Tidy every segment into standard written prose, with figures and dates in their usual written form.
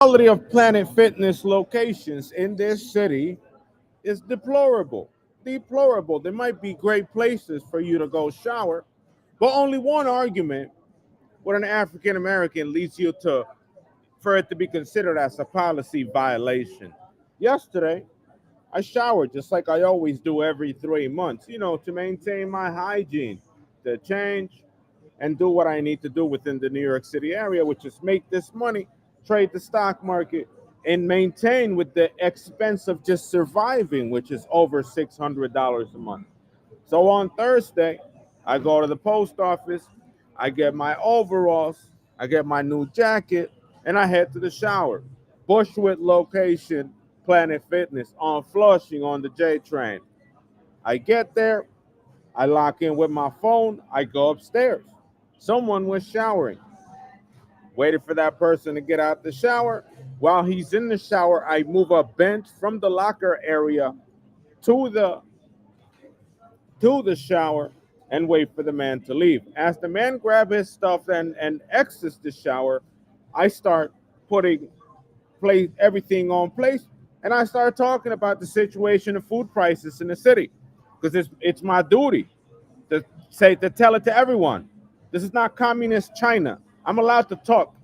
Quality of Planet Fitness locations in this city is deplorable. Deplorable. There might be great places for you to go shower, but only one argument with an African American leads you to for it to be considered as a policy violation. Yesterday, I showered just like I always do every 3 months, to maintain my hygiene, to change and do what I need to do within the New York City area, which is make this money, trade the stock market, and maintain with the expense of just surviving, which is over $600 a month. So on Thursday, I go to the post office, I get my overalls, I get my new jacket, and I head to the shower. Bushwick location, Planet Fitness on Flushing on the J train. I get there, I lock in with my phone, I go upstairs. Someone was showering. Waited for that person to get out the shower. While he's in the shower, I move a bench from the locker area to the to the shower and wait for the man to leave. As the man grabs his stuff and exits the shower, I start putting everything on place, and I start talking about the situation of food prices in the city because it's my duty to tell it to everyone. This is not communist China. I'm allowed to talk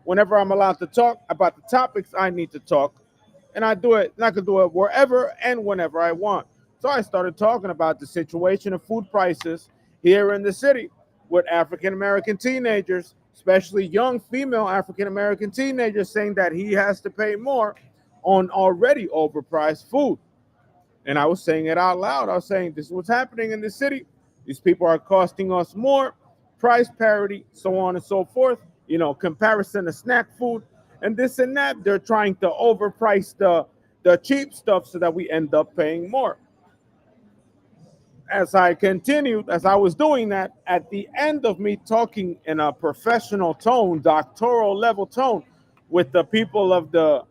whenever I'm allowed to talk about the topics I need to talk, and I do it. And I can do it wherever and whenever I want. So I started talking about the situation of food prices here in the city with African American teenagers, especially young female African American teenagers, saying that he has to pay more on already overpriced food. And I was saying it out loud. I was saying, this is what's happening in the city. These people are costing us more, price parity, so on and so forth. Comparison to snack food and this and that. They're trying to overprice the cheap stuff so that we end up paying more. As I was doing that, at the end of me talking in a professional tone, doctoral level tone, with the people of the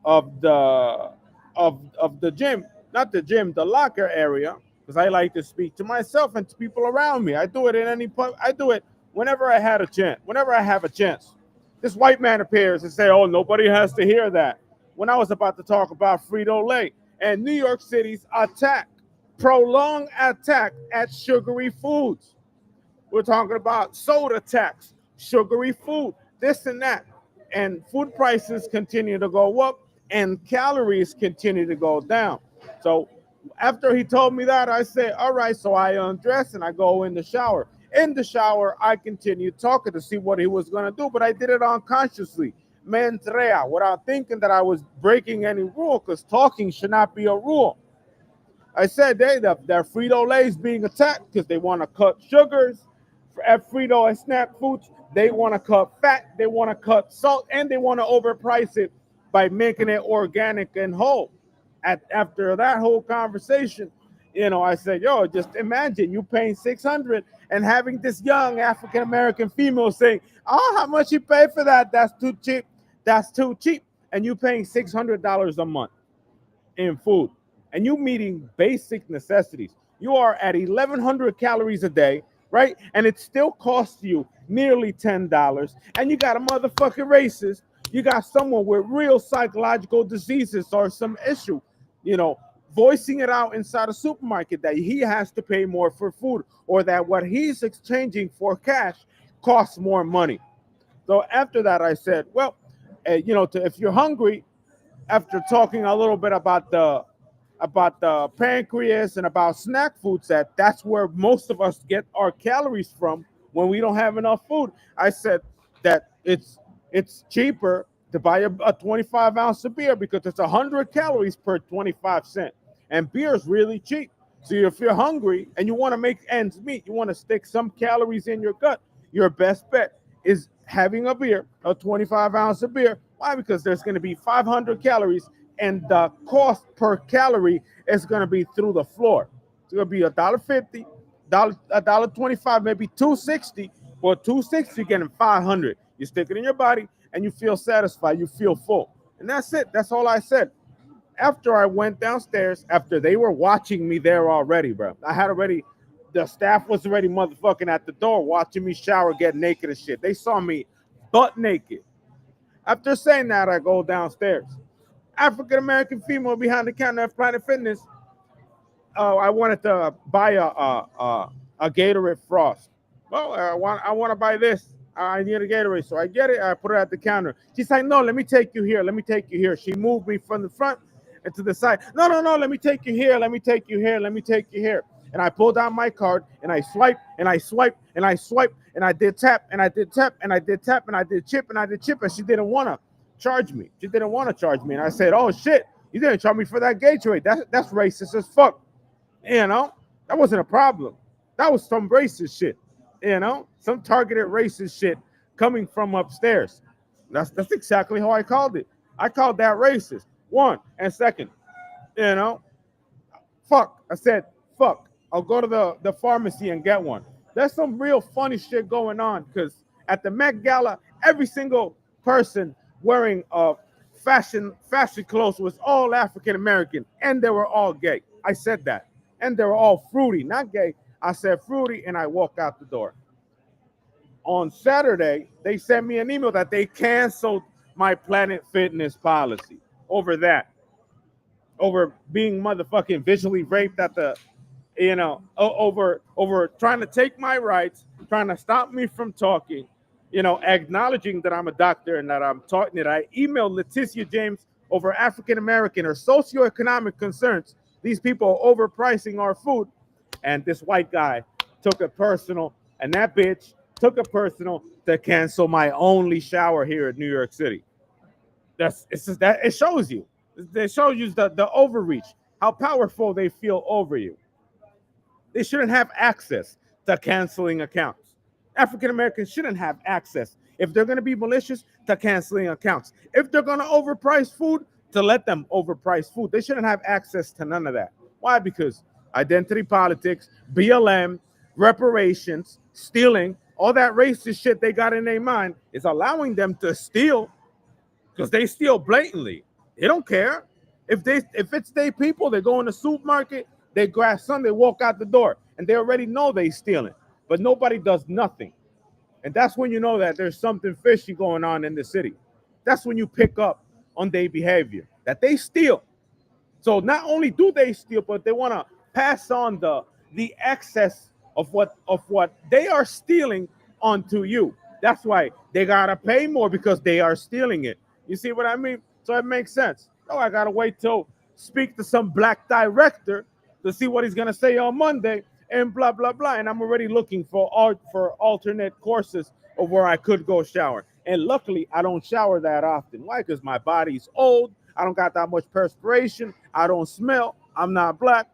of the gym, not the gym, the locker area, because I like to speak to myself and to people around me. I do it in any pub. I do it whenever I had a chance. Whenever I have a chance, this white man appears and say, "Oh, nobody has to hear that." When I was about to talk about Frito Lay and New York City's prolonged attack at sugary foods. We're talking about soda tax, sugary food, this and that. And food prices continue to go up and calories continue to go down. So after he told me that, I said, all right, so I undress and I go in the shower. In the shower, I continued talking to see what he was going to do, but I did it unconsciously. Mens rea, without thinking that I was breaking any rule, because talking should not be a rule. I said that Frito Lay's being attacked because they want to cut sugars at Frito and Snap Foods. They want to cut fat, they want to cut salt, and they want to overprice it by making it organic and whole. After that whole conversation, I said, yo, just imagine you paying 600 and having this young African American female saying, oh, how much you pay for that? That's too cheap. That's too cheap. And you paying $600 a month in food, and you meeting basic necessities. You are at 1,100 calories a day, right? And it still costs you nearly $10. And you got a motherfucking racist. You got someone with real psychological diseases or some issue, you know, voicing it out inside a supermarket that he has to pay more for food or that what he's exchanging for cash costs more money. So after that, I said, well, if you're hungry, after talking a little bit about the pancreas and about snack foods, that's where most of us get our calories from when we don't have enough food. I said that it's cheaper to buy a 25 ounce of beer because it's 100 calories per 25 cent, and beer is really cheap. So if you're hungry and you want to make ends meet, you want to stick some calories in your gut, your best bet is having a beer, a 25 ounce of beer. Why? Because there's going to be 500 calories, and the cost per calorie is going to be through the floor. It's going to be $1.50, $1.25, maybe $2.60. For $2.60, you're getting 500. You stick it in your body, and you feel satisfied. You feel full, and that's it. That's all I said. After I went downstairs, after they were watching me there already, bro, the staff was already motherfucking at the door watching me shower, get naked and shit. They saw me butt naked. After saying that, I go downstairs. African American female behind the counter at Planet Fitness. I wanted to buy a Gatorade Frost. Well, I want to buy this. I need a Gatorade, so I get it. I put it at the counter. She's like, "No, let me take you here. Let me take you here." She moved me from the front and to the side. No, no, no. Let me take you here. Let me take you here. Let me take you here. And I pulled out my card and I swiped and I swiped and I swiped and I did tap and I did tap and I did tap and I did chip and I did chip, and she didn't want to charge me. She didn't want to charge me, and I said, "Oh shit, you didn't charge me for that Gatorade. That's racist as fuck." You know, that wasn't a problem. That was some racist shit. You know, some targeted racist shit coming from upstairs. That's exactly how I called it. I called that racist. One and second, you know, fuck. I said fuck. I'll go to the pharmacy and get one. There's some real funny shit going on because at the Met Gala, every single person wearing fashion clothes was all African American, and they were all gay. I said that. And they were all fruity, not gay. I said fruity, and I walked out the door. On Saturday, they sent me an email that they canceled my Planet Fitness policy over that, over being motherfucking visually raped at the, over trying to take my rights, trying to stop me from talking, acknowledging that I'm a doctor and that I'm talking it. I emailed Leticia James over African American or socioeconomic concerns. These people are overpricing our food. And this white guy took it personal, and that bitch took it personal to cancel my only shower here in New York City. It's just that it shows you. It shows you the overreach, how powerful they feel over you. They shouldn't have access to canceling accounts. African Americans shouldn't have access, if they're going to be malicious, to canceling accounts. If they're going to overprice food, to let them overprice food. They shouldn't have access to none of that. Why? Because identity politics, BLM, reparations, stealing, all that racist shit they got in their mind is allowing them to steal, because they steal blatantly. They don't care. If it's their people, they go in the supermarket, they grab some, they walk out the door, and they already know they stealing. But nobody does nothing. And that's when you know that there's something fishy going on in the city. That's when you pick up on their behavior, that they steal. So not only do they steal, but they want to pass on the excess of what they are stealing onto you. That's why they gotta pay more, because they are stealing it. You see what I mean? So it makes sense. Oh, I gotta wait till speak to some black director to see what he's gonna say on Monday and blah blah blah. And I'm already looking for alternate courses of where I could go shower. And luckily, I don't shower that often. Why? Because my body's old. I don't got that much perspiration. I don't smell. I'm not black.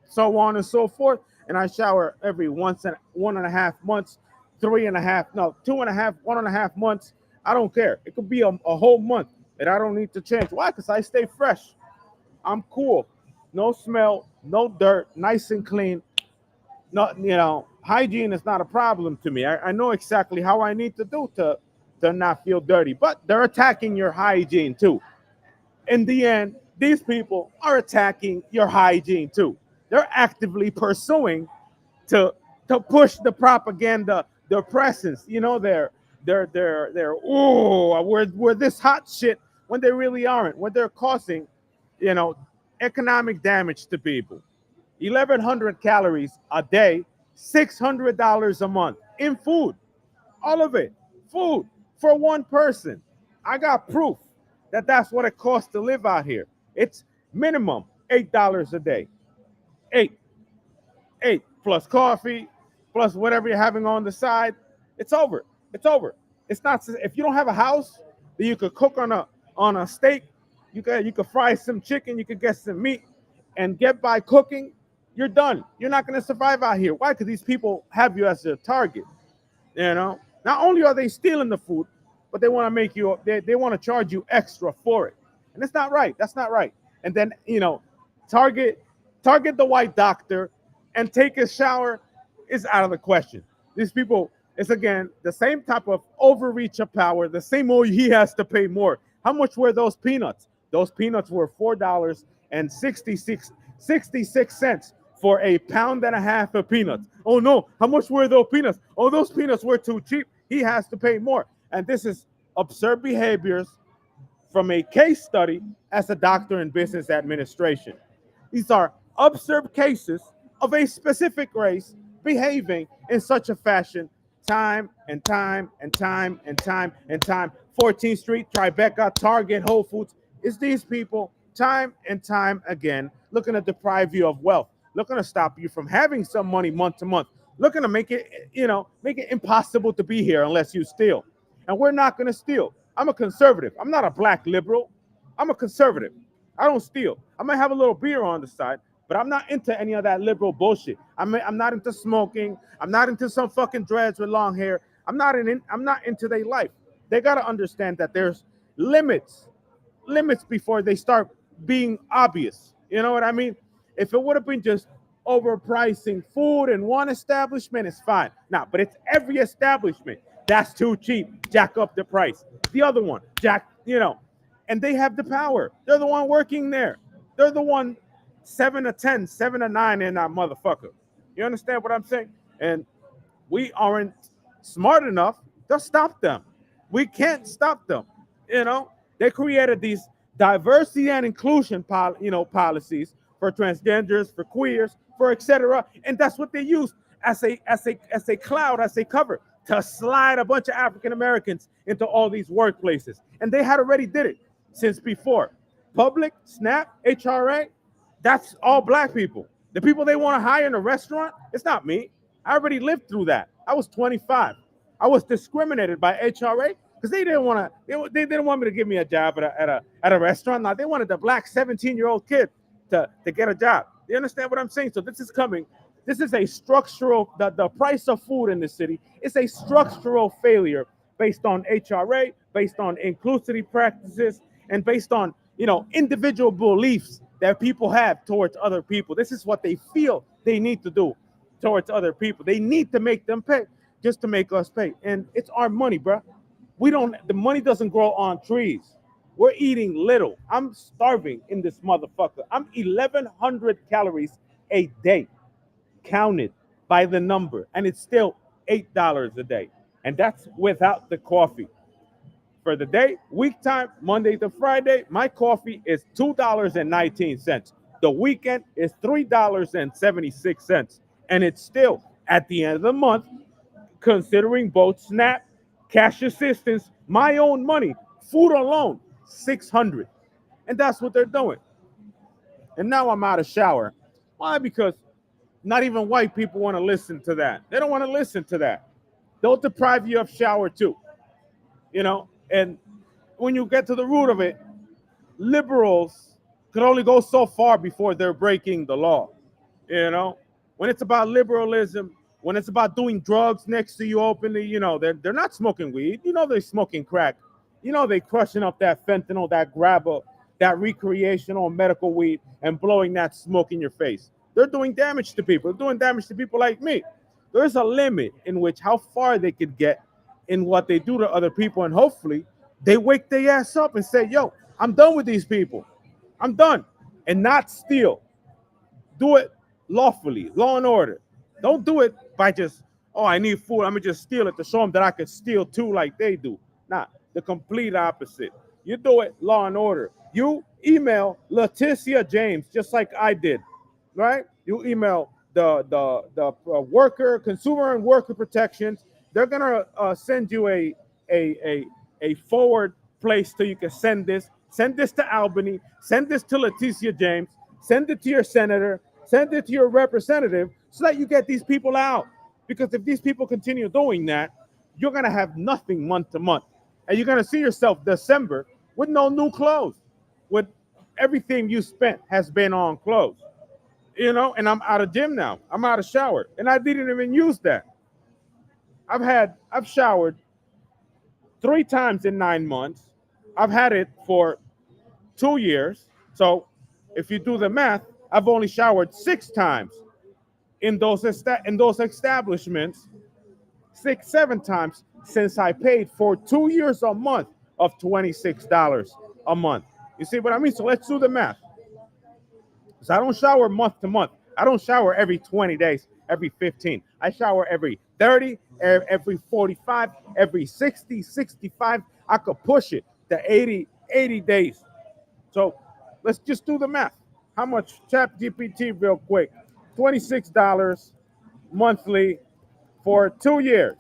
So on and so forth. And I shower every 1.5 months, 3.5, no, 2.5, 1.5 months. I don't care. It could be a whole month, and I don't need to change. Why? Because I stay fresh. I'm cool. No smell, no dirt, nice and clean. No, hygiene is not a problem to me. I know exactly how I need to do to not feel dirty. But they're attacking your hygiene too. In the end, these people are attacking your hygiene too. They're actively pursuing to push the propaganda, their presence. They're we're this hot shit when they really aren't. When they're causing, economic damage to people. 1,100 calories a day, $600 a month in food. All of it, food for one person. I got proof that that's what it costs to live out here. It's minimum $8 a day. Eight plus coffee, plus whatever you're having on the side. It's over. It's over. It's not. If you don't have a house that you could cook on a steak, you could fry some chicken, you could get some meat, and get by cooking. You're done. You're not going to survive out here. Why? Because these people have you as their target. Not only are they stealing the food, but they want to make you. They want to charge you extra for it, and it's not right. That's not right. And then target the white doctor and take a shower is out of the question. These people, it's again the same type of overreach of power. The same. Oh, he has to pay more. How much were those peanuts? Those peanuts were $4.66 for a pound and a half of peanuts. Oh no, how much were those peanuts? Oh, those peanuts were too cheap. He has to pay more. And this is absurd behaviors from a case study as a doctor in business administration. These are observed cases of a specific race behaving in such a fashion time and time and time and time and time. 14th Street, Tribeca, Target, Whole Foods. It's these people time and time again looking to deprive you of wealth, looking to stop you from having some money month to month, looking to make it, make it impossible to be here unless you steal. And we're not going to steal. I'm a conservative. I'm not a black liberal. I'm a conservative. I don't steal. I might have a little beer on the side, but I'm not into any of that liberal bullshit. I'm not into smoking. I'm not into some fucking dreads with long hair. I'm not into their life. They gotta understand that there's limits before they start being obvious. You know what I mean? If it would have been just overpricing food in one establishment, it's fine. Nah, but it's every establishment. That's too cheap. Jack up the price. The other one, and they have the power. They're the one working there. They're the one 7 to 10, 7 to 9 in that motherfucker. You understand what I'm saying? And we aren't smart enough to stop them. We can't stop them. They created these diversity and inclusion policies for transgenders, for queers, for etc. And that's what they use as a cloud, as a cover to slide a bunch of African Americans into all these workplaces. And they had already did it since before. Public, SNAP, HRA, that's all black people. The people they want to hire in a restaurant, it's not me. I already lived through that. I was 25. I was discriminated by HRA because they didn't want to. They didn't want me to give me a job at a restaurant. Now they wanted the black 17-year-old kid to get a job. You understand what I'm saying? So this is coming. This is a structural. The price of food in the city is a structural failure based on HRA, based on inclusivity practices, and based on individual beliefs that people have towards other people. This is what they feel they need to do towards other people. They need to make them pay just to make us pay. And it's our money, bro. The money doesn't grow on trees. We're eating little. I'm starving in this motherfucker. I'm 1,100 calories a day, counted by the number. And it's still $8 a day. And that's without the coffee. For the day, week time, Monday to Friday, my coffee is $2.19. The weekend is $3.76. And it's still, at the end of the month, considering both SNAP, cash assistance, my own money, food alone, $600. And that's what they're doing. And now I'm out of shower. Why? Because not even white people want to listen to that. They don't want to listen to that. They'll deprive you of shower too. And when you get to the root of it, liberals can only go so far before they're breaking the law. When it's about liberalism, when it's about doing drugs next to you openly, they're not smoking weed. They're smoking crack. They're crushing up that fentanyl, that grabber, that recreational medical weed and blowing that smoke in your face. They're doing damage to people. They're doing damage to people like me. There's a limit in which how far they could get in what they do to other people. And hopefully they wake their ass up and say, yo, I'm done with these people. I'm done. And not steal. Do it lawfully, law and order. Don't do it by just, I need food. I'm going to just steal it to show them that I could steal too like they do. Nah, the complete opposite. You do it law and order. You email Leticia James, just like I did, right? You email the worker, consumer and worker protections. They're going to send you a forward place so you can send this. Send this to Albany. Send this to Leticia James. Send it to your senator. Send it to your representative so that you get these people out. Because if these people continue doing that, you're going to have nothing month to month. And you're going to see yourself December with no new clothes. With everything you spent has been on clothes. And I'm out of gym now. I'm out of shower. And I didn't even use that. I've showered 3 times in 9 months. I've had it for 2 years. So if you do the math, I've only showered 6 times in those establishments, 6, 7 times since I paid for 2 years a month of $26 a month. You see what I mean? So let's do the math. So I don't shower month to month. I don't shower every 20 days, every 15. I shower every 30, every 45, every 60, 65. I could push it to 80 days. So let's just do the math. How much ChatGPT real quick? $26 monthly for 2 years.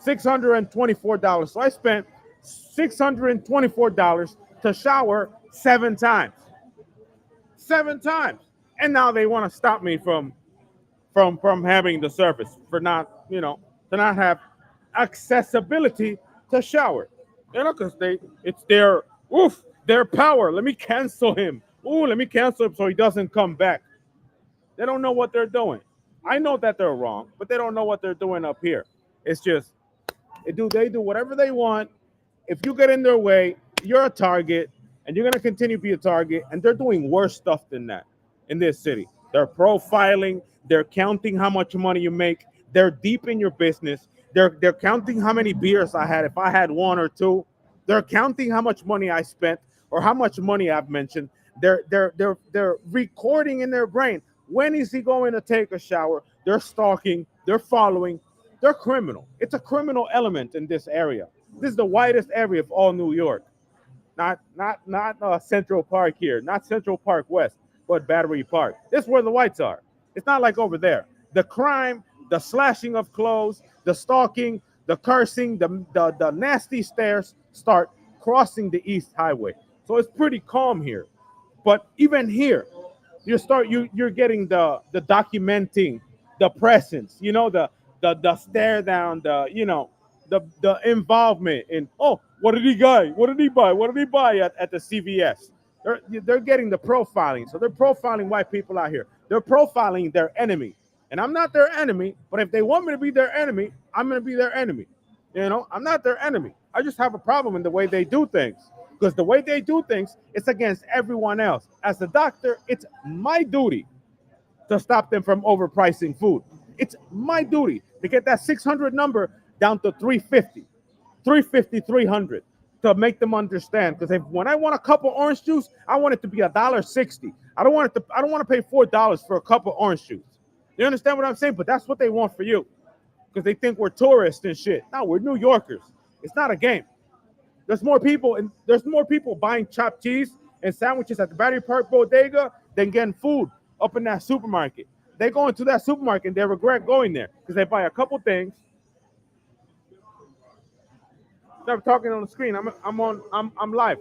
$624. So I spent $624 to shower 7 times. 7 times. And now they want to stop me from having the service for not, to not have accessibility to shower. Because it's their power. Let me cancel him. Let me cancel him so he doesn't come back. They don't know what they're doing. I know that they're wrong, but they don't know what they're doing up here. It's just they do whatever they want. If you get in their way, you're a target, and you're gonna continue to be a target. And they're doing worse stuff than that in this city. They're profiling. They're counting how much money you make. They're deep in your business. They're counting how many beers I had. If I had one or two, they're counting how much money I spent or how much money I've mentioned. They're recording in their brain. When is he going to take a shower? They're stalking. They're following. They're criminal. It's a criminal element in this area. This is the widest area of all New York. Not Central Park here, not Central Park West, but Battery Park. This is where the whites are. It's not like over there. The crime, the slashing of clothes, the stalking, the cursing, the nasty stares start crossing the East Highway. So it's pretty calm here. But even here, you're getting the documenting, the presence, the stare down, the involvement in, what did he buy? What did he buy? What did he buy at the CVS? They're getting the profiling. So they're profiling white people out here. They're profiling their enemy. And I'm not their enemy, but if they want me to be their enemy, I'm going to be their enemy. I'm not their enemy. I just have a problem in the way they do things. Because the way they do things, it's against everyone else. As a doctor, it's my duty to stop them from overpricing food. It's my duty to get that 600 number down to 350, 300, to make them understand. Because when I want a cup of orange juice, I want it to be $1.60. I don't want to pay $4 for a cup of orange juice. You understand what I'm saying? But that's what they want for you, because they think we're tourists and shit. No, we're New Yorkers. It's not a game. There's more people buying chopped cheese and sandwiches at the Battery Park Bodega than getting food up in that supermarket. They go into that supermarket and they regret going there because they buy a couple things. I'm talking on the screen. I'm live.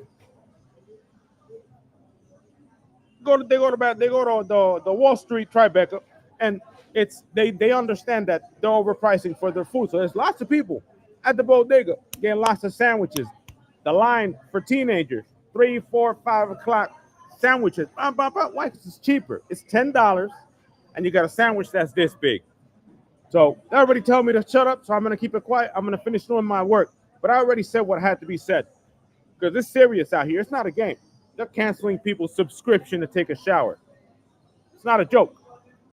They go to the Wall Street Tribeca, and they understand that they're overpricing for their food. So there's lots of people at the bodega getting lots of sandwiches. The line for teenagers, 3, 4, 5 o'clock sandwiches. Why? It's cheaper. It's $10, and you got a sandwich that's this big. So they already told me to shut up, so I'm gonna keep it quiet. I'm gonna finish doing my work. But I already said what had to be said, because it's serious out here. It's not a game. They're canceling people's subscription to take a shower. It's not a joke.